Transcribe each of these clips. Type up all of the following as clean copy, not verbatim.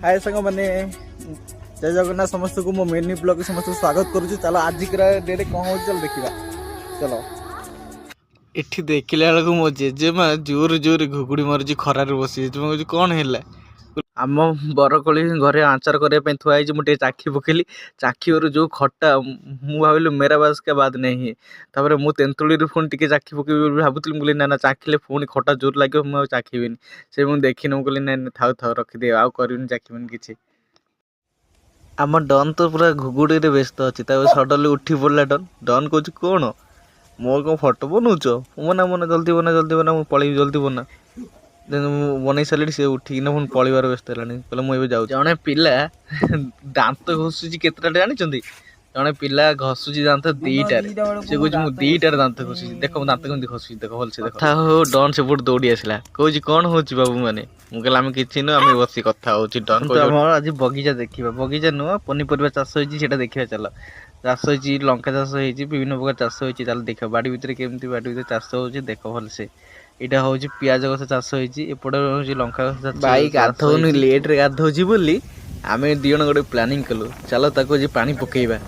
हाय सांग मैंने जय जगन्नाथ समस्त को मो मेनी ब्लॉग समस्त स्वागत करुच्ची। चलो आज डेट कौन हो चल देखा चलो। इठी देखला बेलू मो जेजेमा जोर जोर घुगुड़ी मारुची खरार बसी कौन है आम बरकोली घरे आचार करने थुआई मुझे चाखी पकेली चाखी जो खट्टा मु भाविली मेरा बास का बाद नहीं तापर मु तेंतुड़ी पुणी टी चाखी पकेबी भावुली मुझे ना चाखिले पुणी खट्टा जोर लगे मुझे चाखीबी से मुझे देखनी मुझे ना थाउ थाउ रखिदे आउ कर चाखीबी किसी। आम डन तो पूरा घुगुड़ी व्यस्त अच्छी सडनली उठी पड़ा डन डन कौच कौन मोर कौन फटो बनाऊच मना मना जल्दी बना मुझे पलैबी जल्दी बना बनई सारे सी उठिकिना पुणी पलैबार व्यस्त है कहले मुझे जाऊँ। जड़े पिला दांत घषुची केतटा जानी जड़े पिला घषुची दांत दीटार से कह दीटार दांत घषुची देख दांत कमी घषुची देख भलसे देख हो डन से दौड़ी आसला कौच कौन हो बाबू मैंने मुझे आम कि आम बस कथा हो डन तो आज बगीचा देखा बगीचा नुह पनीपरिया चाष होता देखा चल चाष हो लंका चाष हो विभिन्न प्रकार चाष हो देख बाड़ी भितर केमती बाड़ी भितर चाष हो देख भलसे यहाँ हूँ पियाज गछ चाष होपटे हूँ लंका गछ भाई गाधौनी लेट रे गाधौची बोली आम दी जन गोटे प्लानिंग कलु चलो ताको जे पानी पकेबा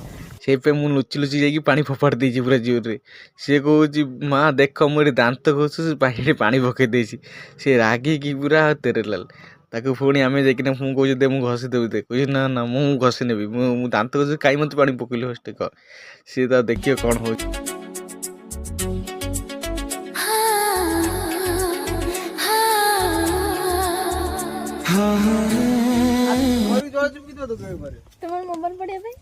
से मुझे लुचि लुचि जाकि पानी फोपाड़ देछि पूरा जोर रे सी कहूँ माँ देख मुझे दांत घषु पानी पानी पकई देछि से रागिकी पूरा तेरे लाल ताको पुणी आम जाकिना मुझे कहूँ दे मुझे घसी देवी दे कह ना ना मुझे घसी नेबी मु दांत घषु कहीं मत पानी पकईलु फर्स्ट कह सी तो देखिए कौन हो तुम्हारे मोबाइल पड़े भाई